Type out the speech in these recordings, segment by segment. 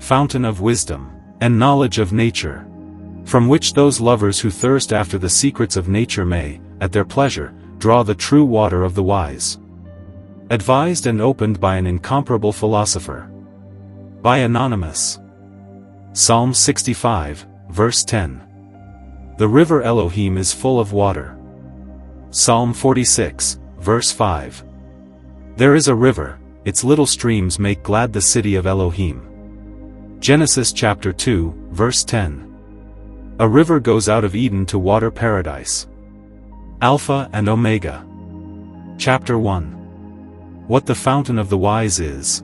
fountain of wisdom, and knowledge of nature, from which those lovers who thirst after the secrets of nature may, at their pleasure, draw the true water of the wise. Advised and opened by an incomparable philosopher. By Anonymous. Psalm 65, verse 10. The river Elohim is full of water. Psalm 46, verse 5. There is a river, its little streams make glad the city of Elohim. Genesis chapter 2, verse 10. A river goes out of Eden to water paradise. Alpha and Omega. Chapter 1. What the fountain of the wise is.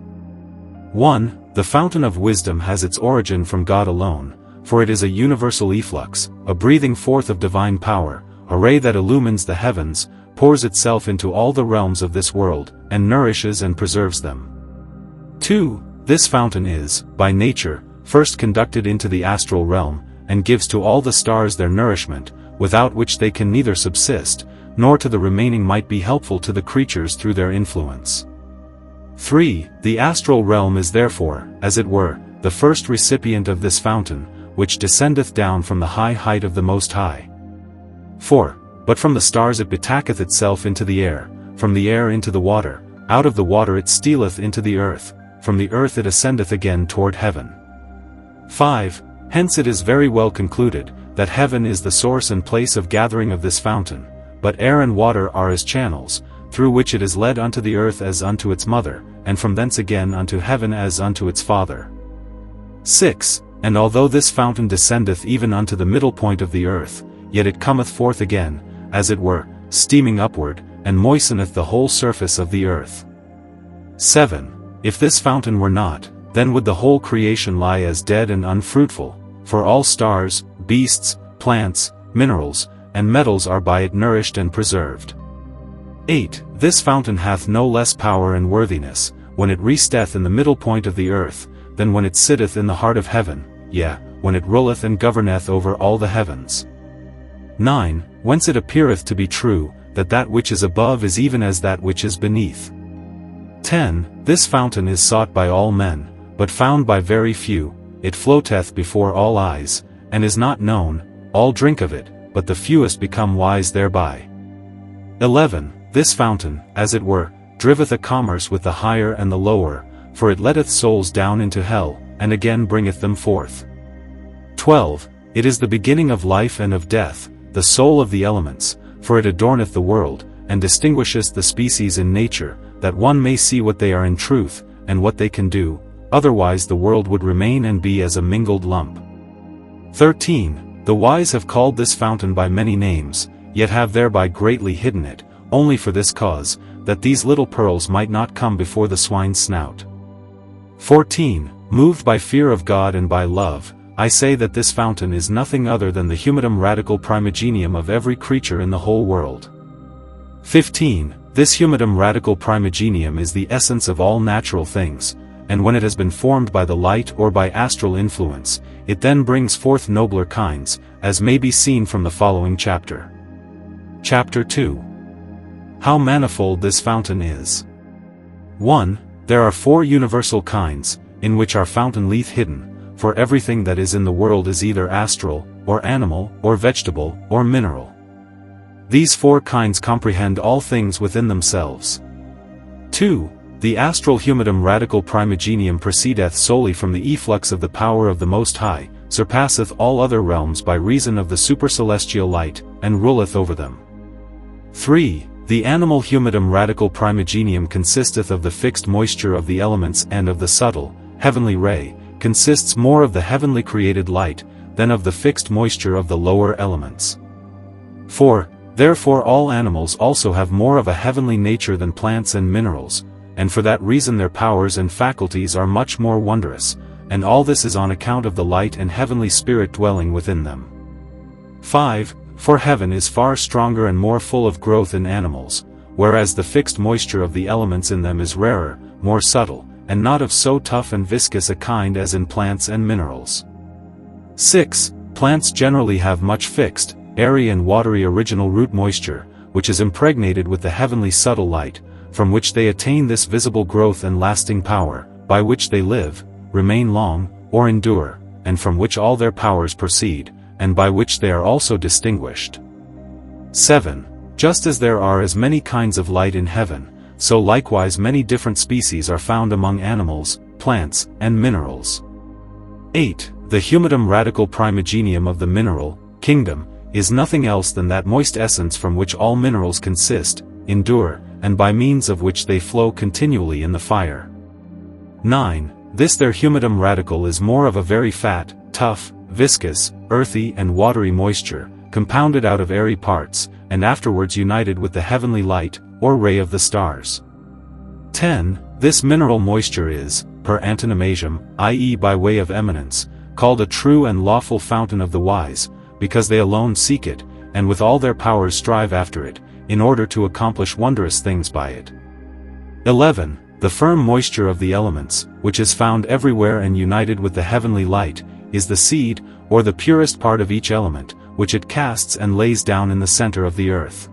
1. The fountain of wisdom has its origin from God alone, for it is a universal efflux, a breathing forth of divine power, a ray that illumines the heavens, pours itself into all the realms of this world, and nourishes and preserves them. 2. This fountain is, by nature, first conducted into the astral realm, and gives to all the stars their nourishment, without which they can neither subsist, nor to the remaining might be helpful to the creatures through their influence. 3. The astral realm is therefore, as it were, the first recipient of this fountain, which descendeth down from the high height of the Most High. 4. But from the stars it betaketh itself into the air, from the air into the water, out of the water it stealeth into the earth, from the earth it ascendeth again toward heaven. 5. Hence it is very well concluded, that heaven is the source and place of gathering of this fountain, but air and water are as channels, through which it is led unto the earth as unto its mother, and from thence again unto heaven as unto its father. 6. And although this fountain descendeth even unto the middle point of the earth, yet it cometh forth again, as it were, steaming upward, and moisteneth the whole surface of the earth. 7. If this fountain were not, then would the whole creation lie as dead and unfruitful, for all stars, beasts, plants, minerals, and metals are by it nourished and preserved. 8. This fountain hath no less power and worthiness, when it resteth in the middle point of the earth, than when it sitteth in the heart of heaven, yea, when it ruleth and governeth over all the heavens. 9. Whence it appeareth to be true, that that which is above is even as that which is beneath. 10. This fountain is sought by all men, but found by very few, it floateth before all eyes, and is not known, all drink of it, but the fewest become wise thereby. 11. This fountain, as it were, driveth a commerce with the higher and the lower, for it letteth souls down into hell, and again bringeth them forth. 12. It is the beginning of life and of death, the soul of the elements, for it adorneth the world, and distinguisheth the species in nature, that one may see what they are in truth, and what they can do, otherwise the world would remain and be as a mingled lump. 13. The wise have called this fountain by many names, yet have thereby greatly hidden it, only for this cause, that these little pearls might not come before the swine's snout. 14. Moved by fear of God and by love, I say that this fountain is nothing other than the humidum radical primogenium of every creature in the whole world. 15. This humidum radical primogenium is the essence of all natural things, and when it has been formed by the light or by astral influence, it then brings forth nobler kinds, as may be seen from the following chapter. Chapter 2. How manifold this fountain is. 1. There are 4 universal kinds, in which our fountain lieth hidden, for everything that is in the world is either astral, or animal, or vegetable, or mineral. These 4 kinds comprehend all things within themselves. 2. The astral humidum radical primogenium proceedeth solely from the efflux of the power of the Most High, surpasseth all other realms by reason of the supercelestial light, and ruleth over them. 3. The animal humidum radical primogenium consisteth of the fixed moisture of the elements and of the subtle, heavenly ray, consists more of the heavenly created light, than of the fixed moisture of the lower elements. 4. Therefore all animals also have more of a heavenly nature than plants and minerals, and for that reason their powers and faculties are much more wondrous, and all this is on account of the light and heavenly spirit dwelling within them. 5. For heaven is far stronger and more full of growth in animals, whereas the fixed moisture of the elements in them is rarer, more subtle, and not of so tough and viscous a kind as in plants and minerals. 6. Plants generally have much fixed, airy and watery original root moisture, which is impregnated with the heavenly subtle light, from which they attain this visible growth and lasting power, by which they live, remain long, or endure, and from which all their powers proceed, and by which they are also distinguished. 7. Just as there are as many kinds of light in heaven, so likewise many different species are found among animals, plants, and minerals. 8. The humidum radical primogenium of the mineral kingdom is nothing else than that moist essence from which all minerals consist, endure, and by means of which they flow continually in the fire. 9. This their humidum radical is more of a very fat, tough, viscous, earthy and watery moisture, compounded out of airy parts, and afterwards united with the heavenly light, or ray of the stars. 10. This mineral moisture is, per antonomasium, i.e. by way of eminence, called a true and lawful fountain of the wise, because they alone seek it, and with all their powers strive after it, in order to accomplish wondrous things by it. 11. The firm moisture of the elements, which is found everywhere and united with the heavenly light, is the seed, or the purest part of each element, which it casts and lays down in the center of the earth.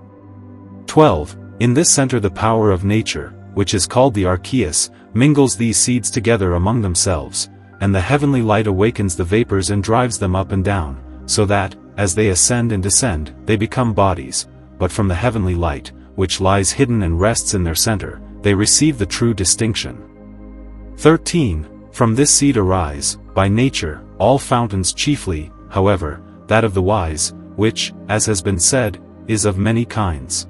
12. In this center the power of nature, which is called the archeus, mingles these seeds together among themselves, and the heavenly light awakens the vapors and drives them up and down, so that, as they ascend and descend, they become bodies, but from the heavenly light, which lies hidden and rests in their center, they receive the true distinction. 13. From this seed arise, by nature, all fountains chiefly, however, that of the wise, which, as has been said, is of many kinds.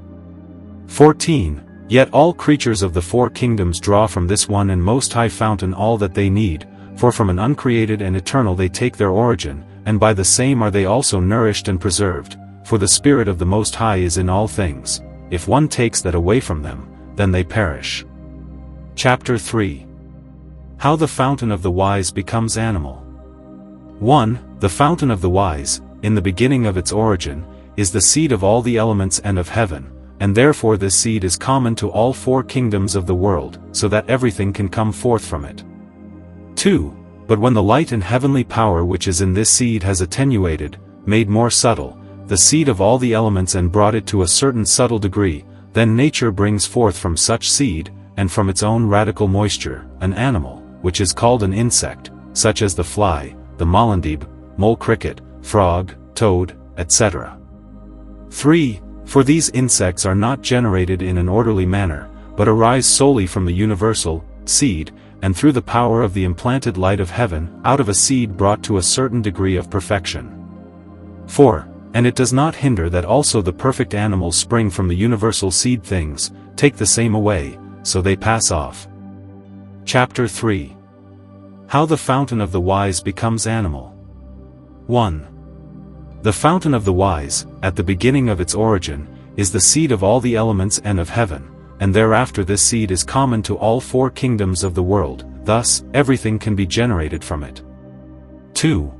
14. Yet all creatures of the four kingdoms draw from this one and most high fountain all that they need, for from an uncreated and eternal they take their origin, and by the same are they also nourished and preserved, for the Spirit of the Most High is in all things. If one takes that away from them, then they perish. Chapter 3. How the fountain of the wise becomes animal. 1. The fountain of the wise, in the beginning of its origin, is the seed of all the elements and of heaven, and therefore this seed is common to all four kingdoms of the world, so that everything can come forth from it. 2. But when the light and heavenly power which is in this seed has attenuated, made more subtle, the seed of all the elements and brought it to a certain subtle degree, then nature brings forth from such seed, and from its own radical moisture, an animal, which is called an insect, such as the fly, the molendib, mole cricket, frog, toad, etc. 3. For these insects are not generated in an orderly manner, but arise solely from the universal seed, and through the power of the implanted light of heaven, out of a seed brought to a certain degree of perfection. 4. And it does not hinder that also the perfect animals spring from the universal seed things, take the same away, so they pass off. Chapter 3. How the fountain of the wise becomes animal. 1. The fountain of the wise, at the beginning of its origin, is the seed of all the elements and of heaven, and thereafter this seed is common to all four kingdoms of the world, thus, everything can be generated from it. 2.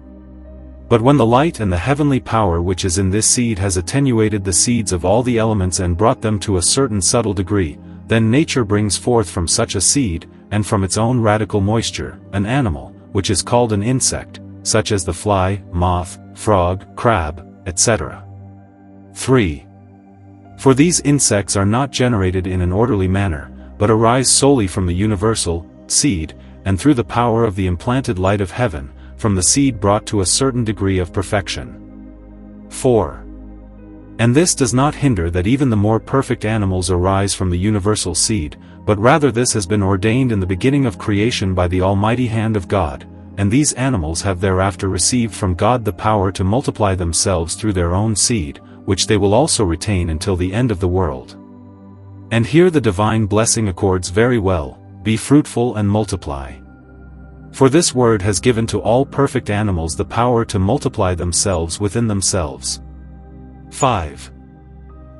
But when the light and the heavenly power which is in this seed has attenuated the seeds of all the elements and brought them to a certain subtle degree, then nature brings forth from such a seed, and from its own radical moisture, an animal, which is called an insect, such as the fly, moth, frog, crab, etc. 3. For these insects are not generated in an orderly manner, but arise solely from the universal seed, and through the power of the implanted light of heaven, from the seed brought to a certain degree of perfection. 4. And this does not hinder that even the more perfect animals arise from the universal seed, but rather this has been ordained in the beginning of creation by the almighty hand of God, and these animals have thereafter received from God the power to multiply themselves through their own seed, which they will also retain until the end of the world. And here the divine blessing accords very well, be fruitful and multiply. For this word has given to all perfect animals the power to multiply themselves within themselves. 5.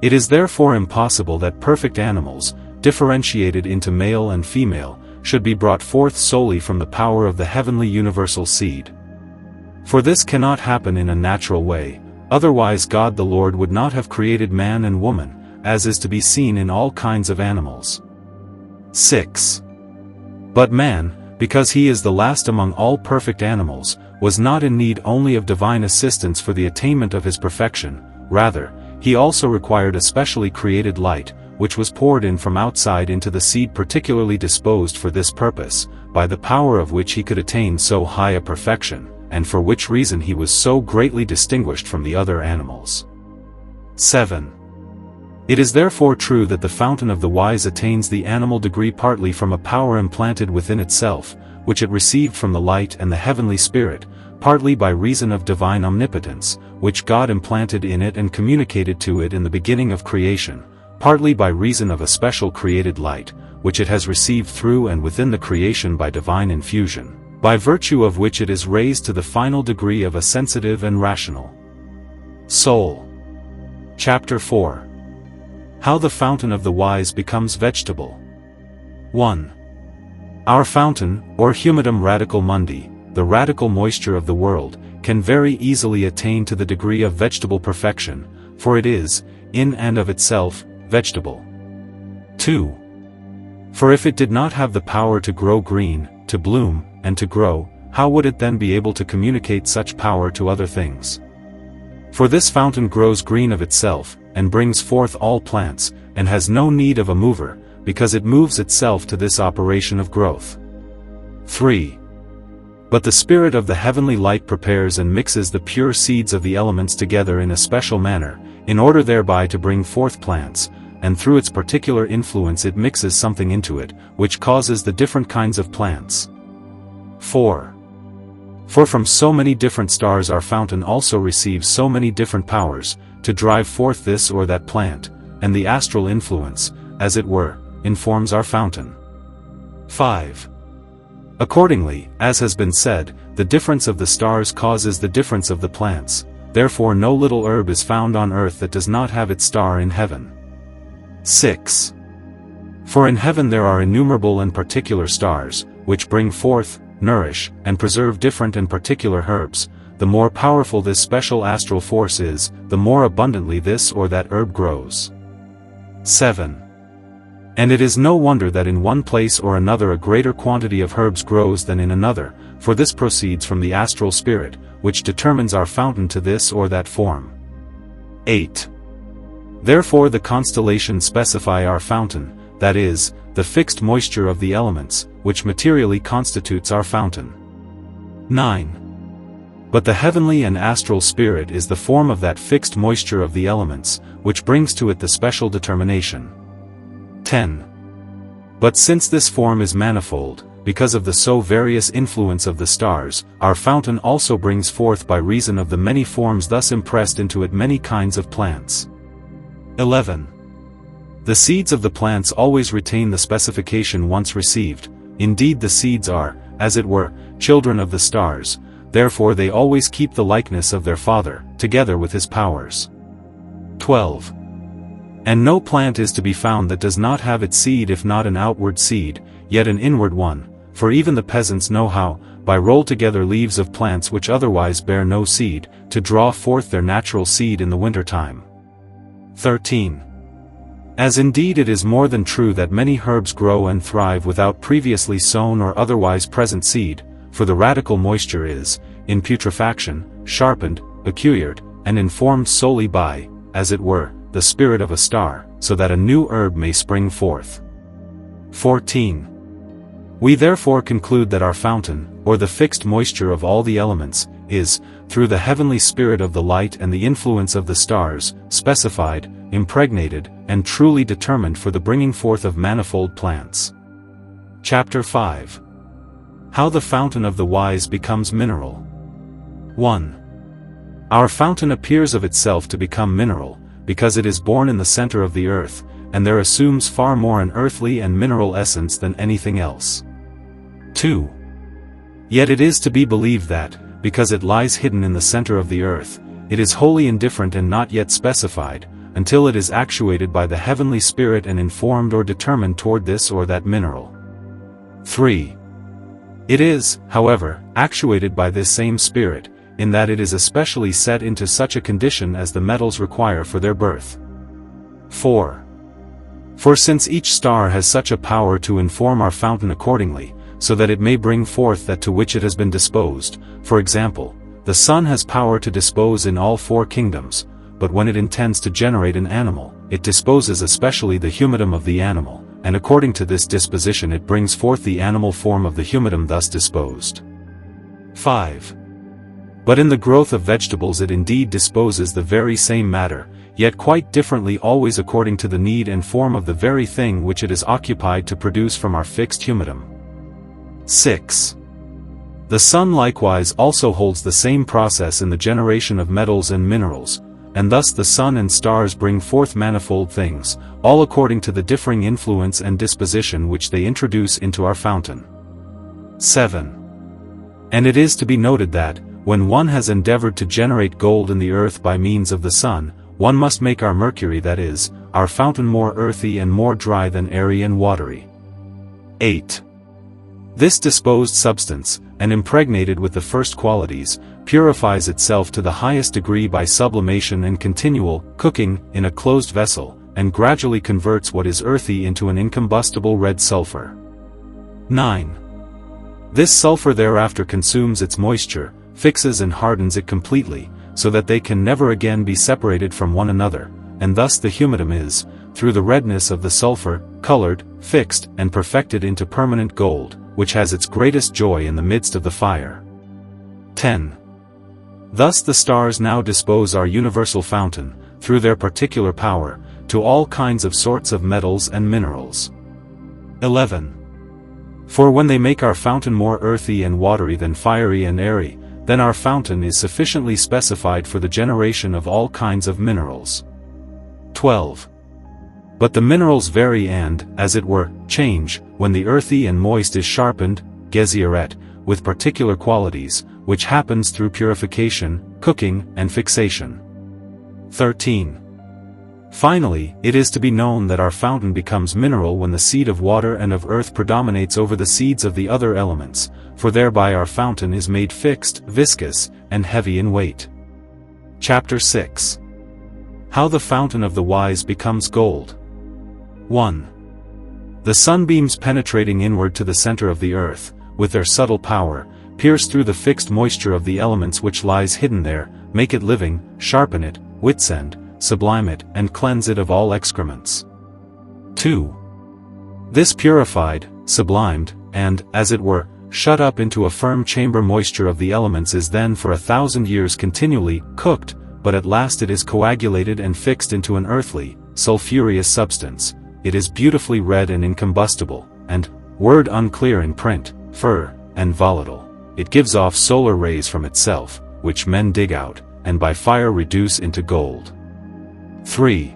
It is therefore impossible that perfect animals, differentiated into male and female, should be brought forth solely from the power of the heavenly universal seed. For this cannot happen in a natural way, otherwise God the Lord would not have created man and woman, as is to be seen in all kinds of animals. 6. But man, because he is the last among all perfect animals, was not in need only of divine assistance for the attainment of his perfection, rather, he also required a specially created light, which was poured in from outside into the seed particularly disposed for this purpose, by the power of which he could attain so high a perfection, and for which reason he was so greatly distinguished from the other animals. 7. It is therefore true that the fountain of the wise attains the animal degree partly from a power implanted within itself, which it received from the light and the heavenly spirit, partly by reason of divine omnipotence, which God implanted in it and communicated to it in the beginning of creation, partly by reason of a special created light, which it has received through and within the creation by divine infusion, by virtue of which it is raised to the final degree of a sensitive and rational soul. Chapter 4. How the fountain of the wise becomes vegetable. 1. Our fountain, or humidum radical mundi, the radical moisture of the world, can very easily attain to the degree of vegetable perfection, for it is, in and of itself, vegetable. 2. For if it did not have the power to grow green, to bloom, and to grow, how would it then be able to communicate such power to other things? For this fountain grows green of itself, and brings forth all plants, and has no need of a mover, because it moves itself to this operation of growth. 3. But the spirit of the heavenly light prepares and mixes the pure seeds of the elements together in a special manner, in order thereby to bring forth plants, and through its particular influence it mixes something into it, which causes the different kinds of plants. 4. For from so many different stars our fountain also receives so many different powers, to drive forth this or that plant, and the astral influence, as it were, informs our fountain. 5. Accordingly, as has been said, the difference of the stars causes the difference of the plants, therefore no little herb is found on earth that does not have its star in heaven. 6. For in heaven there are innumerable and particular stars, which bring forth, nourish, and preserve different and particular herbs. The more powerful this special astral force is, the more abundantly this or that herb grows. 7. And it is no wonder that in one place or another a greater quantity of herbs grows than in another, for this proceeds from the astral spirit, which determines our fountain to this or that form. 8. Therefore the constellations specify our fountain, that is, the fixed moisture of the elements, which materially constitutes our fountain. 9. But the heavenly and astral spirit is the form of that fixed moisture of the elements, which brings to it the special determination. 10. But since this form is manifold, because of the so various influence of the stars, our fountain also brings forth by reason of the many forms thus impressed into it many kinds of plants. 11. The seeds of the plants always retain the specification once received, indeed the seeds are, as it were, children of the stars, therefore they always keep the likeness of their Father, together with his powers. 12. And no plant is to be found that does not have its seed, if not an outward seed, yet an inward one, for even the peasants know how, by roll together leaves of plants which otherwise bear no seed, to draw forth their natural seed in the winter time. 13. As indeed it is more than true that many herbs grow and thrive without previously sown or otherwise present seed, for the radical moisture is, in putrefaction, sharpened, acquired, and informed solely by, as it were, the spirit of a star, so that a new herb may spring forth. 14. We therefore conclude that our fountain, or the fixed moisture of all the elements, is, through the heavenly spirit of the light and the influence of the stars, specified, impregnated, and truly determined for the bringing forth of manifold plants. Chapter 5. How the fountain of the wise becomes mineral. 1. Our fountain appears of itself to become mineral, because it is born in the center of the earth, and there assumes far more an earthly and mineral essence than anything else. 2. Yet it is to be believed that, because it lies hidden in the center of the earth, it is wholly indifferent and not yet specified, until it is actuated by the heavenly spirit and informed or determined toward this or that mineral. 3. It is, however, actuated by this same spirit, in that it is especially set into such a condition as the metals require for their birth. 4. For since each star has such a power to inform our fountain accordingly, so that it may bring forth that to which it has been disposed, for example, the sun has power to dispose in all 4 kingdoms, but when it intends to generate an animal, it disposes especially the humidum of the animal, and according to this disposition it brings forth the animal form of the humidum thus disposed. 5. But in the growth of vegetables it indeed disposes the very same matter, yet quite differently always according to the need and form of the very thing which it is occupied to produce from our fixed humidum. 6. The sun likewise also holds the same process in the generation of metals and minerals, and thus the sun and stars bring forth manifold things, all according to the differing influence and disposition which they introduce into our fountain. 7. And it is to be noted that, when one has endeavored to generate gold in the earth by means of the sun, one must make our mercury, that is, our fountain, more earthy and more dry than airy and watery. 8. This disposed substance, and impregnated with the first qualities, purifies itself to the highest degree by sublimation and continual cooking in a closed vessel, and gradually converts what is earthy into an incombustible red sulfur. 9. This sulfur thereafter consumes its moisture, fixes and hardens it completely, so that they can never again be separated from one another, and thus the humidum is, through the redness of the sulfur, colored, fixed, and perfected into permanent gold, which has its greatest joy in the midst of the fire. 10. Thus the stars now dispose our universal fountain, through their particular power, to all kinds of sorts of metals and minerals. 11. For when they make our fountain more earthy and watery than fiery and airy, then our fountain is sufficiently specified for the generation of all kinds of minerals. 12. But the minerals vary and, as it were, change, when the earthy and moist is sharpened, gesierette, with particular qualities, which happens through purification, cooking, and fixation. 13. Finally, it is to be known that our fountain becomes mineral when the seed of water and of earth predominates over the seeds of the other elements, for thereby our fountain is made fixed, viscous, and heavy in weight. Chapter 6. How the fountain of the wise becomes gold. 1. The sunbeams penetrating inward to the center of the earth, with their subtle power, pierce through the fixed moisture of the elements which lies hidden there, make it living, sharpen it, witsend, sublime it, and cleanse it of all excrements. 2. This purified, sublimed, and, as it were, shut up into a firm chamber moisture of the elements is then for 1,000 years continually cooked, but at last it is coagulated and fixed into an earthly, sulphureous substance. It is beautifully red and incombustible, and, word unclear in print, fur, and volatile. It gives off solar rays from itself, which men dig out, and by fire reduce into gold. 3.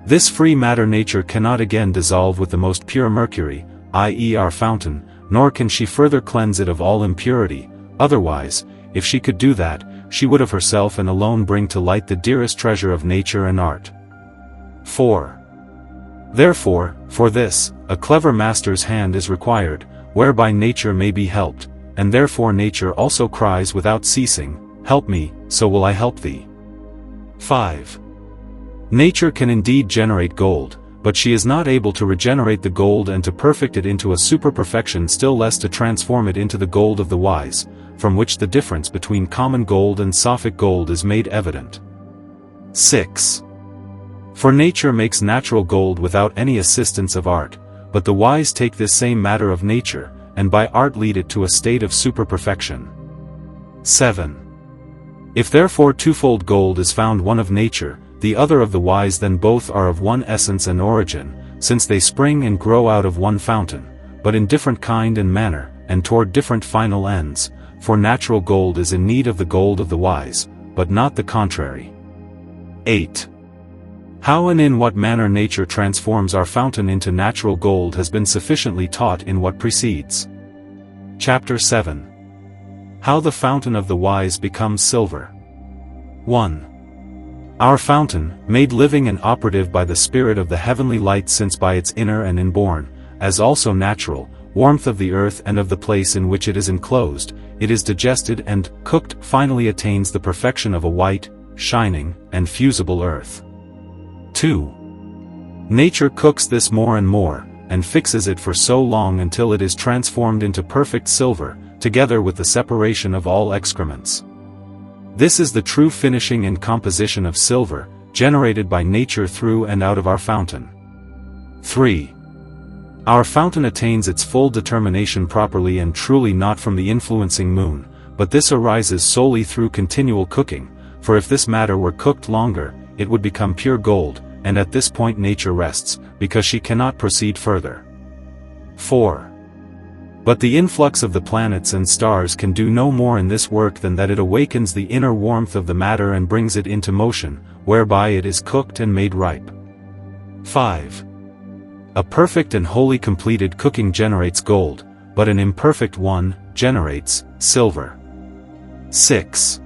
This free matter nature cannot again dissolve with the most pure mercury, i.e. our fountain, nor can she further cleanse it of all impurity, otherwise, if she could do that, she would of herself and alone bring to light the dearest treasure of nature and art. 4. Therefore, for this, a clever master's hand is required, whereby nature may be helped, and therefore nature also cries without ceasing, "Help me, so will I help thee." 5. Nature can indeed generate gold, but she is not able to regenerate the gold and to perfect it into a super-perfection, still less to transform it into the gold of the wise, from which the difference between common gold and Sophic gold is made evident. 6. For nature makes natural gold without any assistance of art, but the wise take this same matter of nature, and by art lead it to a state of super-perfection. 7. If therefore twofold gold is found, one of nature, the other of the wise, then both are of one essence and origin, since they spring and grow out of one fountain, but in different kind and manner, and toward different final ends, for natural gold is in need of the gold of the wise, but not the contrary. 8. How and in what manner nature transforms our fountain into natural gold has been sufficiently taught in what precedes. Chapter 7. How the fountain of the wise becomes silver. 1. Our fountain, made living and operative by the spirit of the heavenly light, since by its inner and inborn, as also natural, warmth of the earth and of the place in which it is enclosed, it is digested and, cooked, finally attains the perfection of a white, shining, and fusible earth. 2. Nature cooks this more and more, and fixes it for so long until it is transformed into perfect silver, together with the separation of all excrements. This is the true finishing and composition of silver, generated by nature through and out of our fountain. 3. Our fountain attains its full determination properly and truly not from the influencing moon, but this arises solely through continual cooking, for if this matter were cooked longer, it would become pure gold, and at this point nature rests, because she cannot proceed further. 4. But the influx of the planets and stars can do no more in this work than that it awakens the inner warmth of the matter and brings it into motion, whereby it is cooked and made ripe. 5. A perfect and wholly completed cooking generates gold, but an imperfect one generates silver. 6.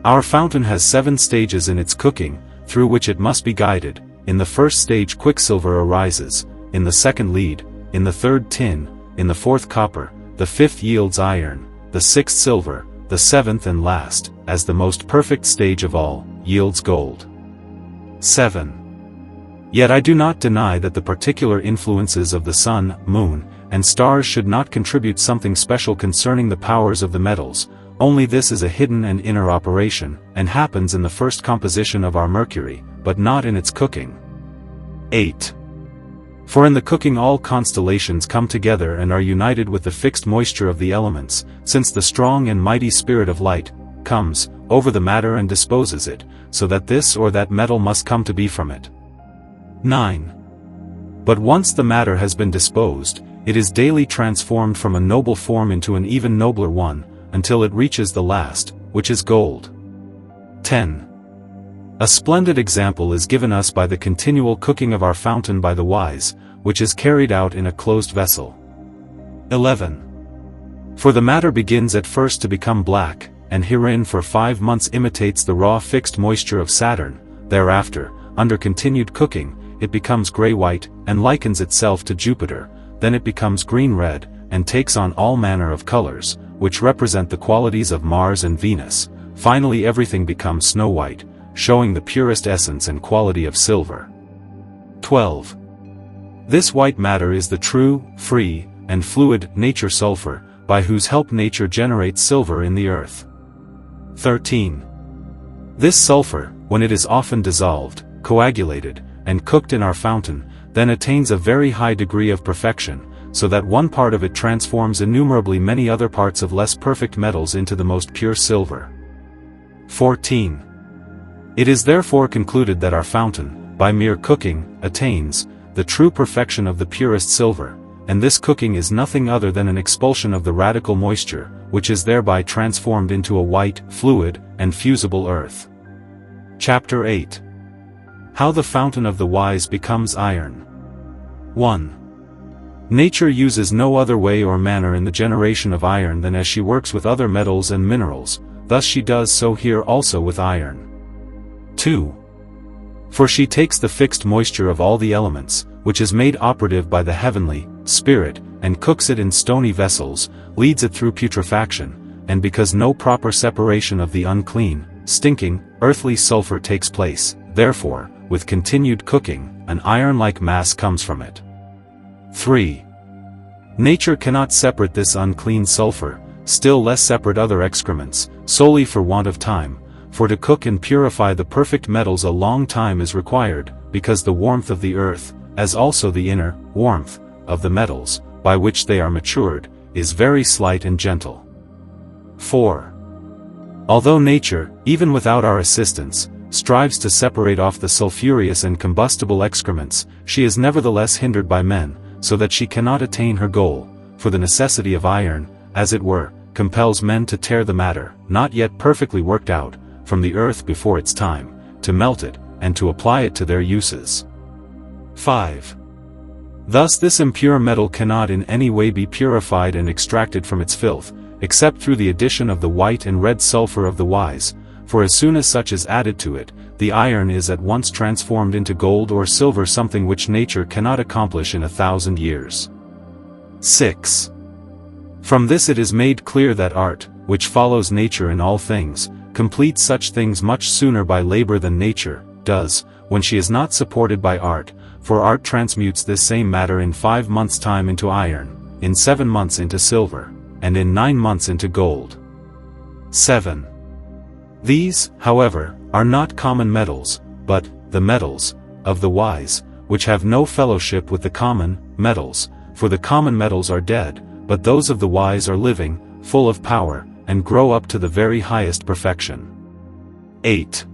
Our fountain has 7 stages in its cooking, through which it must be guided. In the first stage quicksilver arises, in the second lead, in the third tin, in the fourth copper, the fifth yields iron, the sixth silver, the seventh and last, as the most perfect stage of all, yields gold. 7. Yet I do not deny that the particular influences of the sun, moon, and stars should not contribute something special concerning the powers of the metals, only this is a hidden and inner operation, and happens in the first composition of our mercury, but not in its cooking. 8. For in the cooking all constellations come together and are united with the fixed moisture of the elements, since the strong and mighty spirit of light comes over the matter and disposes it, so that this or that metal must come to be from it. 9. But once the matter has been disposed, it is daily transformed from a noble form into an even nobler one, until it reaches the last, which is gold. 10. A splendid example is given us by the continual cooking of our fountain by the wise, which is carried out in a closed vessel. 11. For the matter begins at first to become black, and herein for 5 months imitates the raw fixed moisture of Saturn. Thereafter, under continued cooking, it becomes gray-white, and likens itself to Jupiter. Then it becomes green-red, and takes on all manner of colors, which represent the qualities of Mars and Venus. Finally everything becomes snow-white, showing the purest essence and quality of silver. 12. This white matter is the true, free, and fluid nature sulfur, by whose help nature generates silver in the earth. 13. This sulfur, when it is often dissolved, coagulated, and cooked in our fountain, then attains a very high degree of perfection, so that one part of it transforms innumerably many other parts of less perfect metals into the most pure silver. 14. It is therefore concluded that our fountain, by mere cooking, attains the true perfection of the purest silver, and this cooking is nothing other than an expulsion of the radical moisture, which is thereby transformed into a white, fluid, and fusible earth. Chapter 8. How the Fountain of the Wise becomes Iron. 1. Nature uses no other way or manner in the generation of iron than as she works with other metals and minerals, thus she does so here also with iron. 2. For she takes the fixed moisture of all the elements, which is made operative by the heavenly spirit, and cooks it in stony vessels, leads it through putrefaction, and because no proper separation of the unclean, stinking, earthly sulfur takes place, therefore, with continued cooking, an iron-like mass comes from it. 3. Nature cannot separate this unclean sulfur, still less separate other excrements, solely for want of time, for to cook and purify the perfect metals a long time is required, because the warmth of the earth, as also the inner warmth of the metals, by which they are matured, is very slight and gentle. 4. Although nature, even without our assistance, strives to separate off the sulfurous and combustible excrements, she is nevertheless hindered by men, so that she cannot attain her goal, for the necessity of iron, as it were, compels men to tear the matter, not yet perfectly worked out, from the earth before its time, to melt it, and to apply it to their uses. 5. Thus this impure metal cannot in any way be purified and extracted from its filth, except through the addition of the white and red sulfur of the wise, for as soon as such is added to it, the iron is at once transformed into gold or silver, something which nature cannot accomplish in 1,000 years. 6. From this it is made clear that art, which follows nature in all things, completes such things much sooner by labor than nature does, when she is not supported by art, for art transmutes this same matter in 5 months' time into iron, in 7 months into silver, and in 9 months into gold. 7. These, however, are not common metals, but the metals of the wise, which have no fellowship with the common metals, for the common metals are dead, but those of the wise are living, full of power, and grow up to the very highest perfection. 8.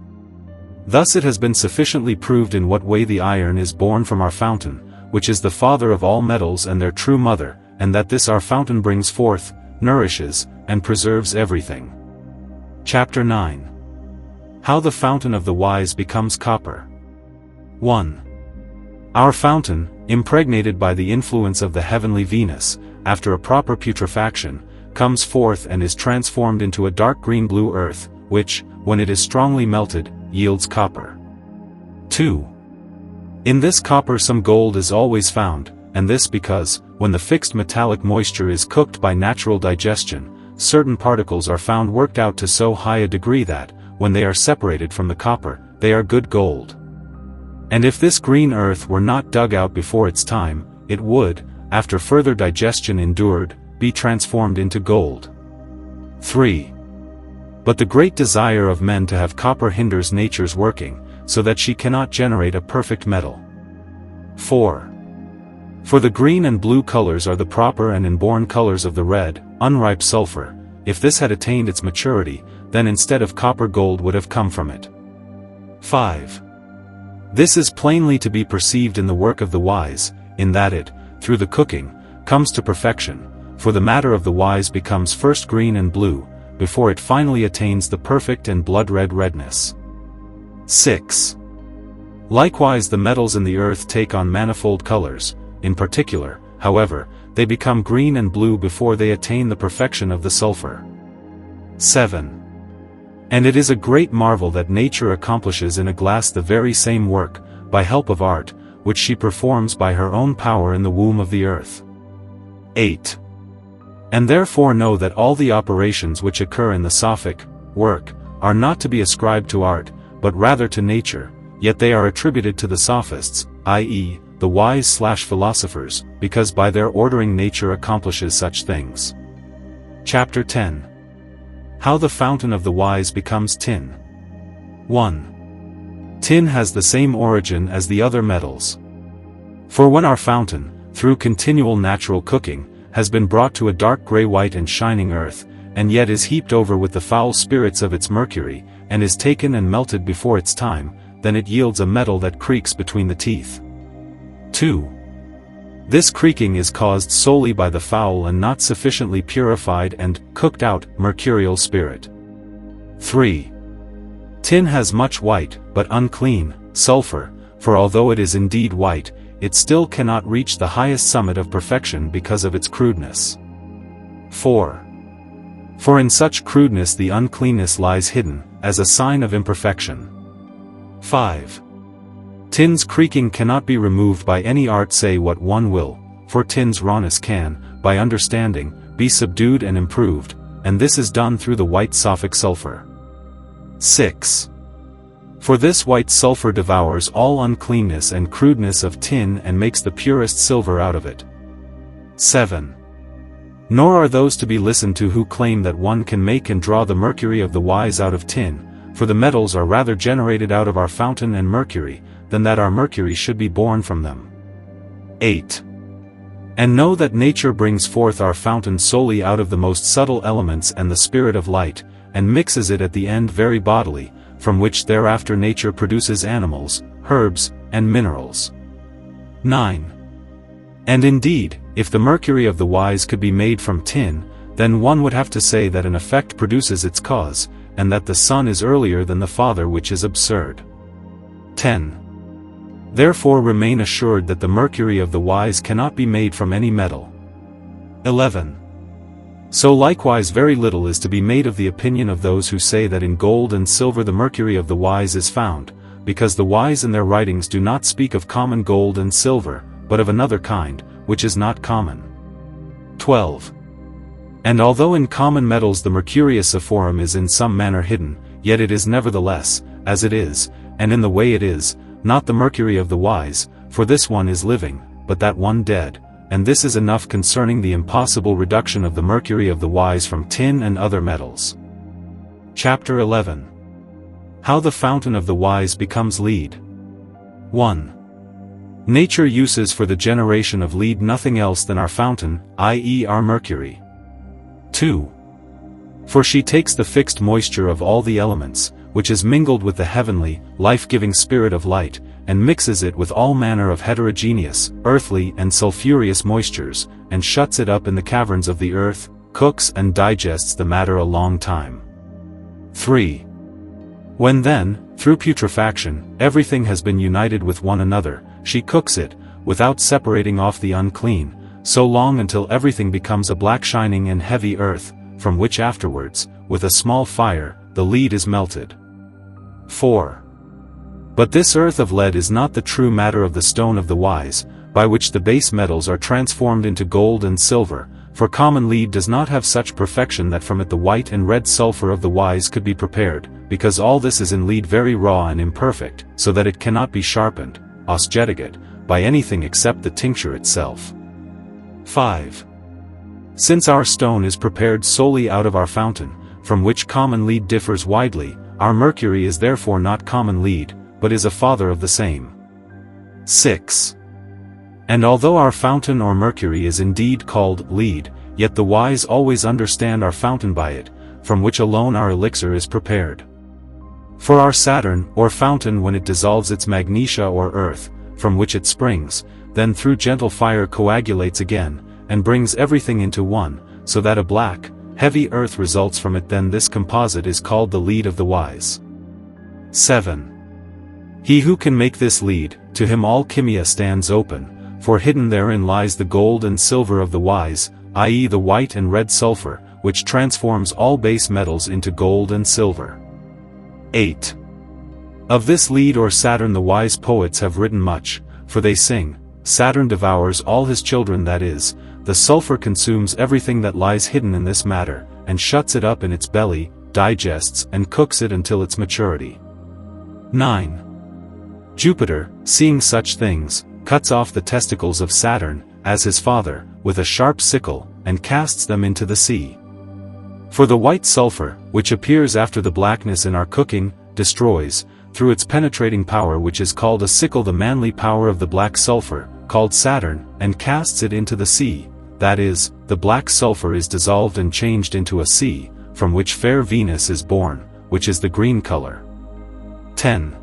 Thus it has been sufficiently proved in what way the iron is born from our fountain, which is the father of all metals and their true mother, and that this our fountain brings forth, nourishes, and preserves everything. Chapter 9. How the fountain of the wise becomes copper. 1. Our fountain, impregnated by the influence of the heavenly Venus, after a proper putrefaction, comes forth and is transformed into a dark green-blue earth, which, when it is strongly melted, yields copper. 2. In this copper some gold is always found, and this because, when the fixed metallic moisture is cooked by natural digestion, certain particles are found worked out to so high a degree that, when they are separated from the copper, they are good gold. And if this green earth were not dug out before its time, it would, after further digestion endured, be transformed into gold. 3. But the great desire of men to have copper hinders nature's working, so that she cannot generate a perfect metal. 4. For the green and blue colors are the proper and inborn colors of the red, unripe sulfur. If this had attained its maturity, then instead of copper gold would have come from it. 5. This is plainly to be perceived in the work of the wise, in that it, through the cooking, comes to perfection, for the matter of the wise becomes first green and blue, before it finally attains the perfect and blood-red redness. 6. Likewise the metals in the earth take on manifold colors, in particular, however, they become green and blue before they attain the perfection of the sulfur. 7. And it is a great marvel that nature accomplishes in a glass the very same work, by help of art, which she performs by her own power in the womb of the earth. 8. And therefore know that all the operations which occur in the Sophic work are not to be ascribed to art, but rather to nature, yet they are attributed to the sophists, i.e., the wise/philosophers, because by their ordering nature accomplishes such things. Chapter 10. How the fountain of the wise becomes tin. 1. Tin has the same origin as the other metals. For when our fountain, through continual natural cooking, has been brought to a dark gray-white and shining earth, and yet is heaped over with the foul spirits of its mercury, and is taken and melted before its time, then it yields a metal that creaks between the teeth. 2. This creaking is caused solely by the foul and not sufficiently purified and cooked out mercurial spirit. 3. Tin has much white, but unclean, sulfur, for although it is indeed white, it still cannot reach the highest summit of perfection because of its crudeness. 4. For in such crudeness the uncleanness lies hidden, as a sign of imperfection. 5. Tin's creaking cannot be removed by any art say what one will, for tin's rawness can, by understanding, be subdued and improved, and this is done through the white Sophic sulfur. 6. For this white sulfur devours all uncleanness and crudeness of tin and makes the purest silver out of it. 7. Nor are those to be listened to who claim that one can make and draw the mercury of the wise out of tin, for the metals are rather generated out of our fountain and mercury, than that our mercury should be born from them. 8. And know that nature brings forth our fountain solely out of the most subtle elements and the spirit of light, and mixes it at the end very bodily, from which thereafter nature produces animals, herbs, and minerals. 9. And indeed, if the mercury of the wise could be made from tin, then one would have to say that an effect produces its cause, and that the son is earlier than the father, which is absurd. 10. Therefore remain assured that the mercury of the wise cannot be made from any metal. 11. So likewise very little is to be made of the opinion of those who say that in gold and silver the mercury of the wise is found, because the wise in their writings do not speak of common gold and silver, but of another kind, which is not common. 12. And although in common metals the mercuriusophorum is in some manner hidden, yet it is nevertheless, as it is, and in the way it is, not the mercury of the wise, for this one is living, but that one dead, and this is enough concerning the impossible reduction of the mercury of the wise from tin and other metals. Chapter 11. How the fountain of the wise becomes lead. 1. Nature uses for the generation of lead nothing else than our fountain, i.e. our mercury. 2. For she takes the fixed moisture of all the elements, which is mingled with the heavenly, life-giving spirit of light, and mixes it with all manner of heterogeneous, earthly and sulphureous moistures, and shuts it up in the caverns of the earth, cooks and digests the matter a long time. 3. When then, through putrefaction, everything has been united with one another, she cooks it, without separating off the unclean, so long until everything becomes a black shining and heavy earth, from which afterwards, with a small fire, the lead is melted. 4. But this earth of lead is not the true matter of the stone of the wise, by which the base metals are transformed into gold and silver, for common lead does not have such perfection that from it the white and red sulfur of the wise could be prepared, because all this is in lead very raw and imperfect, so that it cannot be sharpened, ascendeth, by anything except the tincture itself. 5. Since our stone is prepared solely out of our fountain, from which common lead differs widely, our mercury is therefore not common lead, but is a father of the same. 6. And although our fountain or mercury is indeed called lead, yet the wise always understand our fountain by it, from which alone our elixir is prepared. For our Saturn, or fountain when it dissolves its magnesia or earth, from which it springs, then through gentle fire coagulates again, and brings everything into one, so that a black, heavy earth results from it, then this composite is called the lead of the wise. 7. He who can make this lead, to him ALCHEMY stands open, for hidden therein lies the gold and silver of the wise, i.e. the white and red sulfur, which transforms all base metals into gold and silver. 8. Of this lead or Saturn the wise poets have written much, for they sing, Saturn devours all his children, that is, the sulfur consumes everything that lies hidden in this matter, and shuts it up in its belly, digests and cooks it until its maturity. 9. Jupiter, seeing such things, cuts off the testicles of Saturn, as his father, with a sharp sickle, and casts them into the sea. For the white sulfur, which appears after the blackness in our cooking, destroys, through its penetrating power which is called a sickle, the manly power of the black sulfur, called Saturn, and casts it into the sea, that is, the black sulfur is dissolved and changed into a sea, from which fair Venus is born, which is the green color. 10.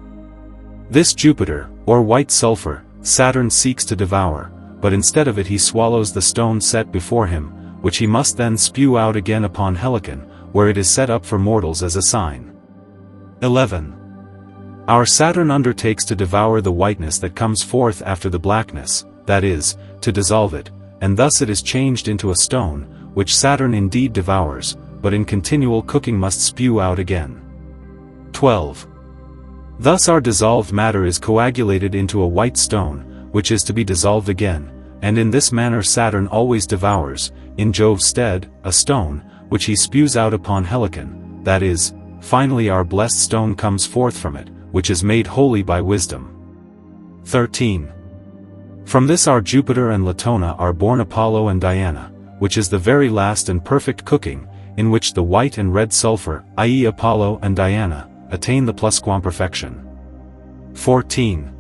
This Jupiter, or white sulfur, Saturn seeks to devour, but instead of it he swallows the stone set before him, which he must then spew out again upon Helicon, where it is set up for mortals as a sign. 11. Our Saturn undertakes to devour the whiteness that comes forth after the blackness, that is, to dissolve it, and thus it is changed into a stone, which Saturn indeed devours, but in continual cooking must spew out again. 12. Thus our dissolved matter is coagulated into a white stone, which is to be dissolved again, and in this manner Saturn always devours, in Jove's stead, a stone, which he spews out upon Helicon, that is, finally our blessed stone comes forth from it, which is made holy by wisdom. 13. From this our Jupiter and Latona are born Apollo and Diana, which is the very last and perfect cooking, in which the white and red sulfur, i.e. Apollo and Diana, attain the plusquamperfection. 14.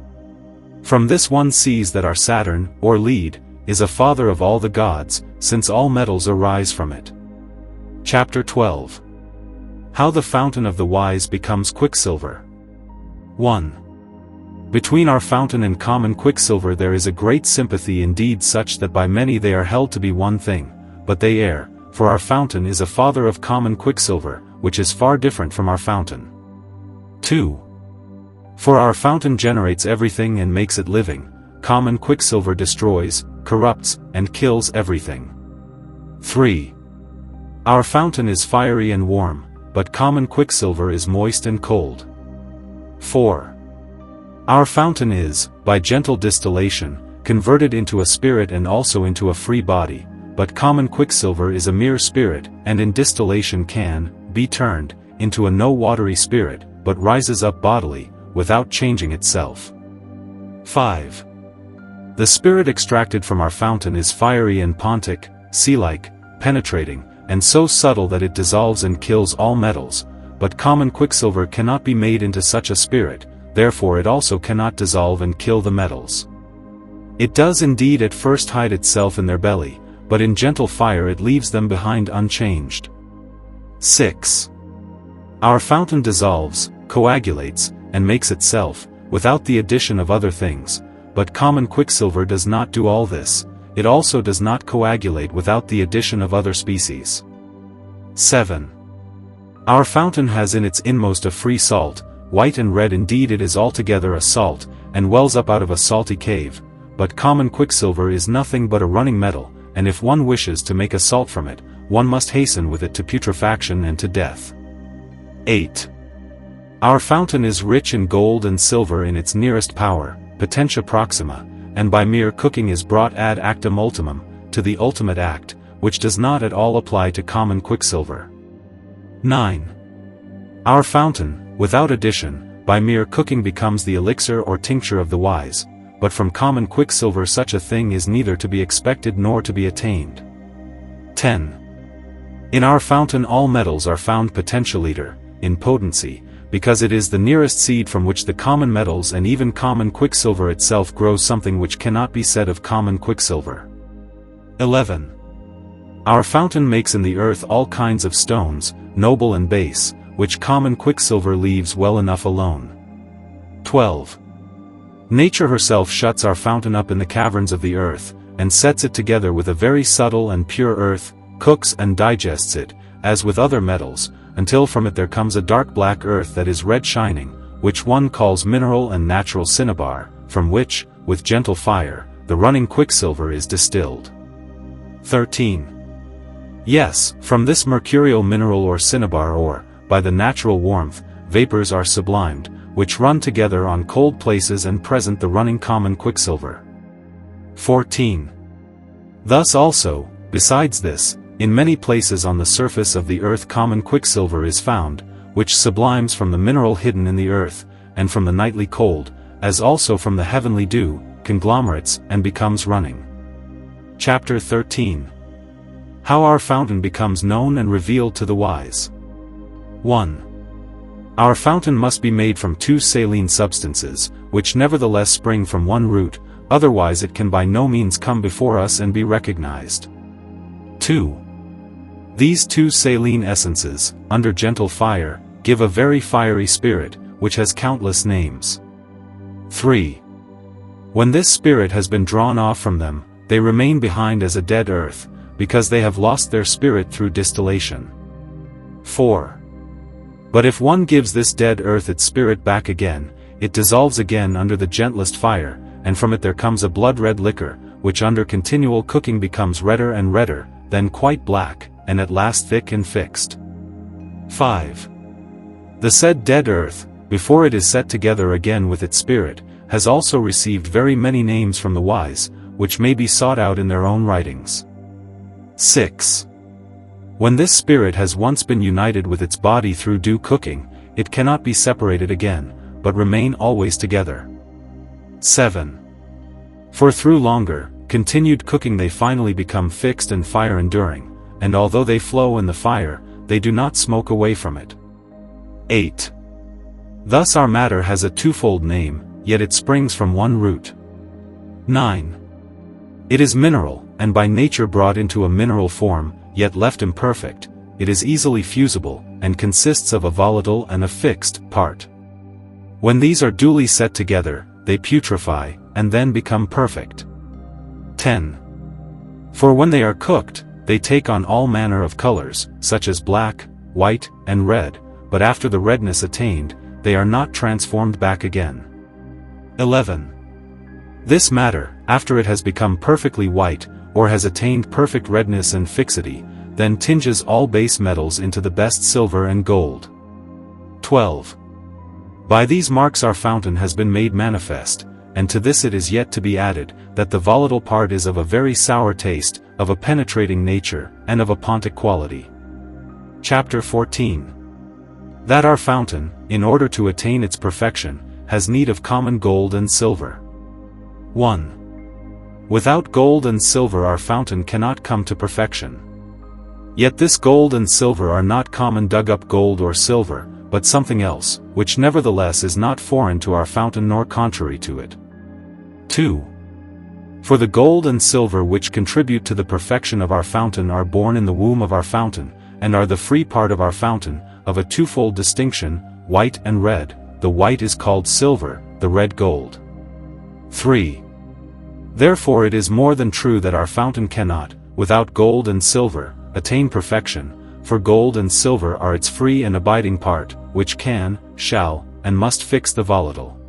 From this one sees that our Saturn, or lead, is a father of all the gods, since all metals arise from it. Chapter 12. How the fountain of the wise becomes quicksilver. 1. Between our fountain and common quicksilver there is a great sympathy, indeed such that by many they are held to be one thing, but they err, for our fountain is a father of common quicksilver, which is far different from our fountain. 2. For our fountain generates everything and makes it living, common quicksilver destroys, corrupts, and kills everything. 3. Our fountain is fiery and warm, but common quicksilver is moist and cold. 4. Our fountain is, by gentle distillation, converted into a spirit and also into a free body, but common quicksilver is a mere spirit, and in distillation can be turned into a no-watery spirit, but rises up bodily, without changing itself. 5. The spirit extracted from our fountain is fiery and pontic, sea-like, penetrating, and so subtle that it dissolves and kills all metals, but common quicksilver cannot be made into such a spirit, therefore it also cannot dissolve and kill the metals. It does indeed at first hide itself in their belly, but in gentle fire it leaves them behind unchanged. 6. Our fountain dissolves, coagulates, and makes itself, without the addition of other things, but common quicksilver does not do all this, it also does not coagulate without the addition of other species. 7. Our fountain has in its inmost a free salt, white and red indeed it is altogether a salt, and wells up out of a salty cave, but common quicksilver is nothing but a running metal, and if one wishes to make a salt from it, one must hasten with it to putrefaction and to death. 8. Our fountain is rich in gold and silver in its nearest power, potentia proxima, and by mere cooking is brought ad actum ultimum, to the ultimate act, which does not at all apply to common quicksilver. 9. Our fountain, without addition, by mere cooking becomes the elixir or tincture of the wise, but from common quicksilver such a thing is neither to be expected nor to be attained. 10. In our fountain all metals are found potentialiter, in potency, because it is the nearest seed from which the common metals and even common quicksilver itself grows something which cannot be said of common quicksilver. 11. Our fountain makes in the earth all kinds of stones, noble and base, which common quicksilver leaves well enough alone. 12. Nature herself shuts our fountain up in the caverns of the earth, and sets it together with a very subtle and pure earth, cooks and digests it, as with other metals, until from it there comes a dark black earth that is red shining, which one calls mineral and natural cinnabar, from which, with gentle fire, the running quicksilver is distilled. 13. Yes, from this mercurial mineral or cinnabar or, by the natural warmth, vapors are sublimed, which run together on cold places and present the running common quicksilver. 14. Thus also, besides this, in many places on the surface of the earth common quicksilver is found, which sublimes from the mineral hidden in the earth, and from the nightly cold, as also from the heavenly dew, conglomerates, and becomes running. Chapter 13. How our fountain becomes known and revealed to the wise. 1. Our fountain must be made from two saline substances, which nevertheless spring from one root, otherwise it can by no means come before us and be recognized. 2. These two saline essences, under gentle fire, give a very fiery spirit, which has countless names. 3. When this spirit has been drawn off from them, they remain behind as a dead earth, because they have lost their spirit through distillation. 4. But if one gives this dead earth its spirit back again, it dissolves again under the gentlest fire, and from it there comes a blood-red liquor, which under continual cooking becomes redder and redder, then quite black, and at last thick and fixed. 5. The said dead earth, before it is set together again with its spirit, has also received very many names from the wise, which may be sought out in their own writings. 6. When this spirit has once been united with its body through due cooking, it cannot be separated again, but remain always together. 7. For through longer, continued cooking they finally become fixed and fire-enduring, and although they flow in the fire, they do not smoke away from it. 8. Thus our matter has a twofold name, yet it springs from one root. 9. It is mineral, and by nature brought into a mineral form, yet left imperfect, it is easily fusible, and consists of a volatile and a fixed part. When these are duly set together, they putrefy, and then become perfect. 10. For when they are cooked, they take on all manner of colors, such as black, white, and red, but after the redness attained, they are not transformed back again. 11. This matter, after it has become perfectly white, or has attained perfect redness and fixity, then tinges all base metals into the best silver and gold. 12. By these marks our fountain has been made manifest, and to this it is yet to be added, that the volatile part is of a very sour taste, of a penetrating nature, and of a pontic quality. Chapter 14. That our fountain, in order to attain its perfection, has need of common gold and silver. 1. Without gold and silver our fountain cannot come to perfection. Yet this gold and silver are not common dug-up gold or silver, but something else, which nevertheless is not foreign to our fountain nor contrary to it. 2. For the gold and silver which contribute to the perfection of our fountain are born in the womb of our fountain, and are the free part of our fountain, of a twofold distinction, white and red. The white is called silver, the red gold. 3. Therefore it is more than true that our fountain cannot, without gold and silver, attain perfection, for gold and silver are its free and abiding part, which can, shall, and must fix the volatile.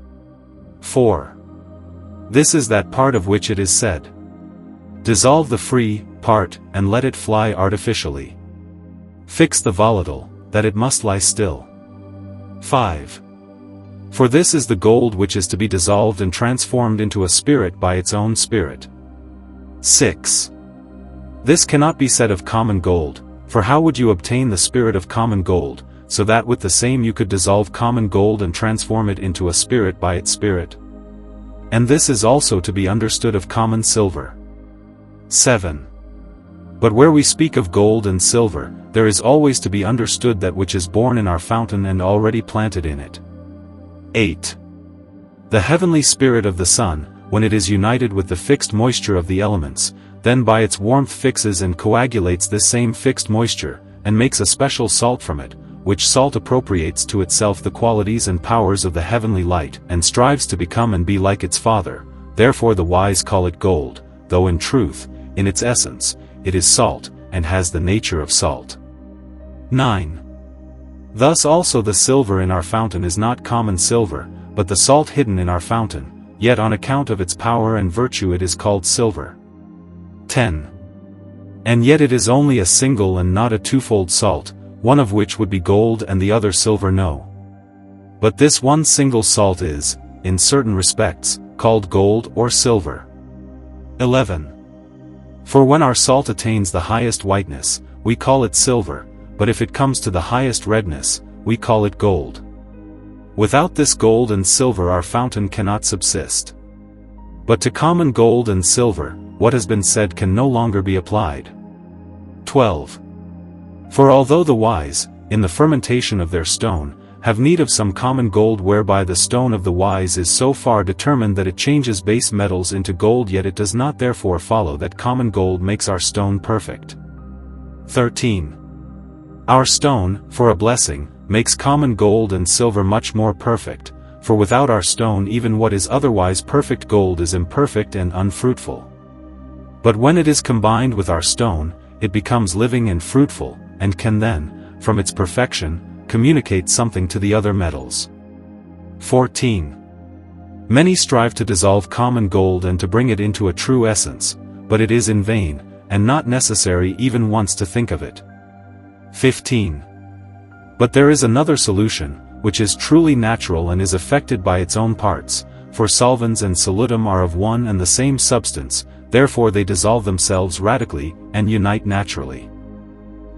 4. This is that part of which it is said, dissolve the free part, and let it fly artificially. Fix the volatile, that it must lie still. 5. For this is the gold which is to be dissolved and transformed into a spirit by its own spirit. 6. This cannot be said of common gold, for how would you obtain the spirit of common gold, so that with the same you could dissolve common gold and transform it into a spirit by its spirit? And this is also to be understood of common silver. 7. But where we speak of gold and silver, there is always to be understood that which is born in our fountain and already planted in it. 8. The heavenly spirit of the sun, when it is united with the fixed moisture of the elements, then by its warmth fixes and coagulates this same fixed moisture, and makes a special salt from it, which salt appropriates to itself the qualities and powers of the heavenly light, and strives to become and be like its Father. Therefore the wise call it gold, though in truth, in its essence, it is salt, and has the nature of salt. 9. Thus also the silver in our fountain is not common silver, but the salt hidden in our fountain, yet on account of its power and virtue it is called silver. 10. And yet it is only a single and not a twofold salt, one of which would be gold and the other silver. No. But this one single salt is, in certain respects, called gold or silver. 11. For when our salt attains the highest whiteness, we call it silver, but if it comes to the highest redness, we call it gold. Without this gold and silver our fountain cannot subsist. But to common gold and silver, what has been said can no longer be applied. 12. For although the wise, in the fermentation of their stone, have need of some common gold whereby the stone of the wise is so far determined that it changes base metals into gold, yet it does not therefore follow that common gold makes our stone perfect. 13. Our stone, for a blessing, makes common gold and silver much more perfect, for without our stone even what is otherwise perfect gold is imperfect and unfruitful. But when it is combined with our stone, it becomes living and fruitful, and can then, from its perfection, communicate something to the other metals. 14. Many strive to dissolve common gold and to bring it into a true essence, but it is in vain, and not necessary even once to think of it. 15. But there is another solution, which is truly natural and is affected by its own parts, for solvens and solutum are of one and the same substance, therefore they dissolve themselves radically, and unite naturally.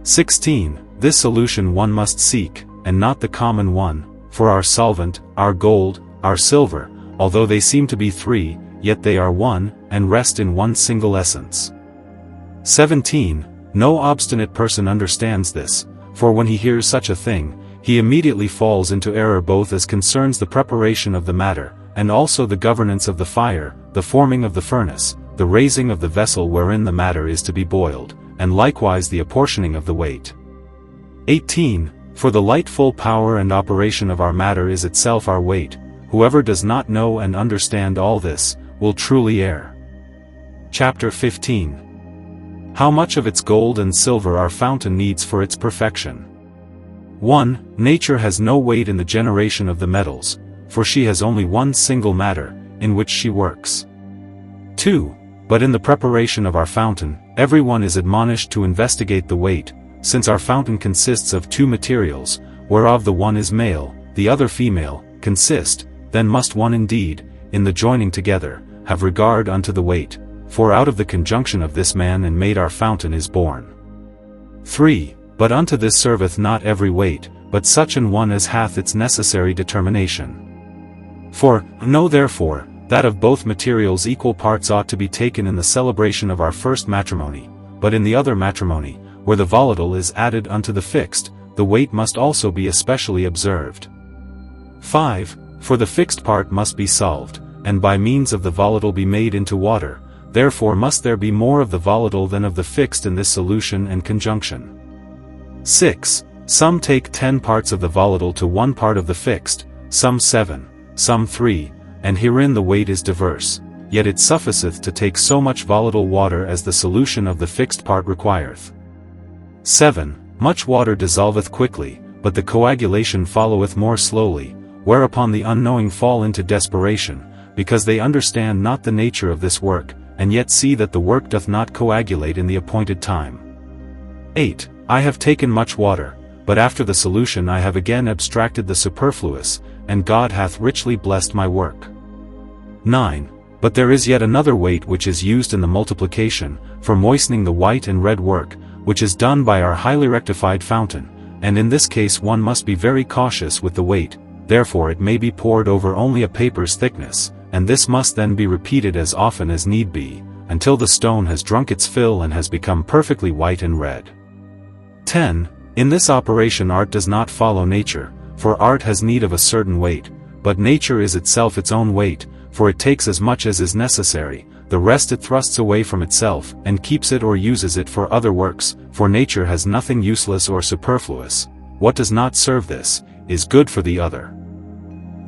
16. This solution one must seek, and not the common one, for our solvent, our gold, our silver, although they seem to be three, yet they are one, and rest in one single essence. 17. No obstinate person understands this, for when he hears such a thing, he immediately falls into error both as concerns the preparation of the matter, and also the governance of the fire, the forming of the furnace, the raising of the vessel wherein the matter is to be boiled, and likewise the apportioning of the weight. 18. For the light full power and operation of our matter is itself our weight. Whoever does not know and understand all this, will truly err. Chapter 15. How much of its gold and silver our fountain needs for its perfection. 1. Nature has no weight in the generation of the metals, for she has only one single matter, in which she works. 2. But in the preparation of our fountain, everyone is admonished to investigate the weight, since our fountain consists of two materials, whereof the one is male, the other female, consist, then must one indeed, in the joining together, have regard unto the weight, for out of the conjunction of this man and maid our fountain is born. 3. But unto this serveth not every weight, but such an one as hath its necessary determination. For, know therefore, that of both materials equal parts ought to be taken in the celebration of our first matrimony, but in the other matrimony, where the volatile is added unto the fixed, the weight must also be especially observed. 5. For the fixed part must be solved, and by means of the volatile be made into water, therefore must there be more of the volatile than of the fixed in this solution and conjunction. 6. Some take 10 parts of the volatile to 1 part of the fixed, some 7, some 3, and herein the weight is diverse, yet it sufficeth to take so much volatile water as the solution of the fixed part requireth. 7. Much water dissolveth quickly, but the coagulation followeth more slowly, whereupon the unknowing fall into desperation, because they understand not the nature of this work, and yet see that the work doth not coagulate in the appointed time. 8. I have taken much water, but after the solution I have again abstracted the superfluous, and God hath richly blessed my work. 9. But there is yet another weight which is used in the multiplication, for moistening the white and red work, which is done by our highly rectified fountain, and in this case one must be very cautious with the weight, therefore it may be poured over only a paper's thickness, and this must then be repeated as often as need be, until the stone has drunk its fill and has become perfectly white and red. 10. In this operation art does not follow nature, for art has need of a certain weight, but nature is itself its own weight, for it takes as much as is necessary, the rest it thrusts away from itself, and keeps it or uses it for other works, for nature has nothing useless or superfluous. What does not serve this, is good for the other.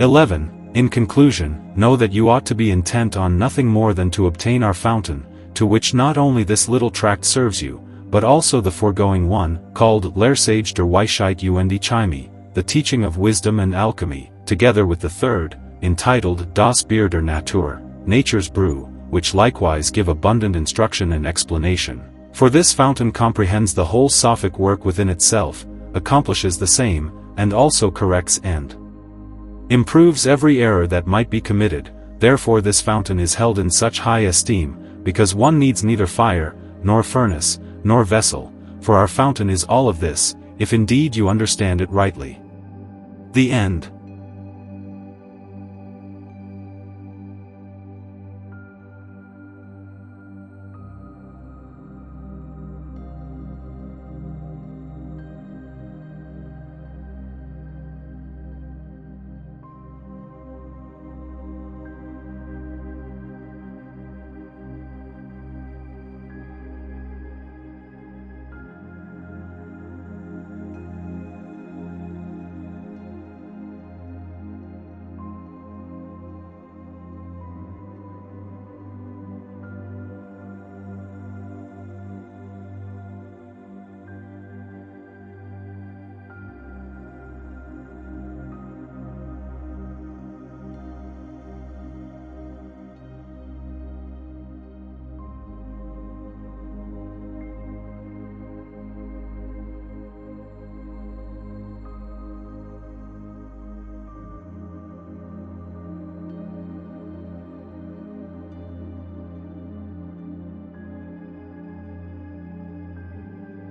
11. In conclusion, know that you ought to be intent on nothing more than to obtain our fountain, to which not only this little tract serves you, but also the foregoing one, called Lehrsäge der Weisheit und ALCHEMY, the teaching of wisdom and alchemy, together with the third, entitled Das Bier der Natur, nature's brew, which likewise give abundant instruction and explanation. For this fountain comprehends the whole Sophic work within itself, accomplishes the same, and also corrects and improves every error that might be committed. Therefore this fountain is held in such high esteem, because one needs neither fire, nor furnace, nor vessel, for our fountain is all of this, if indeed you understand it rightly. The end.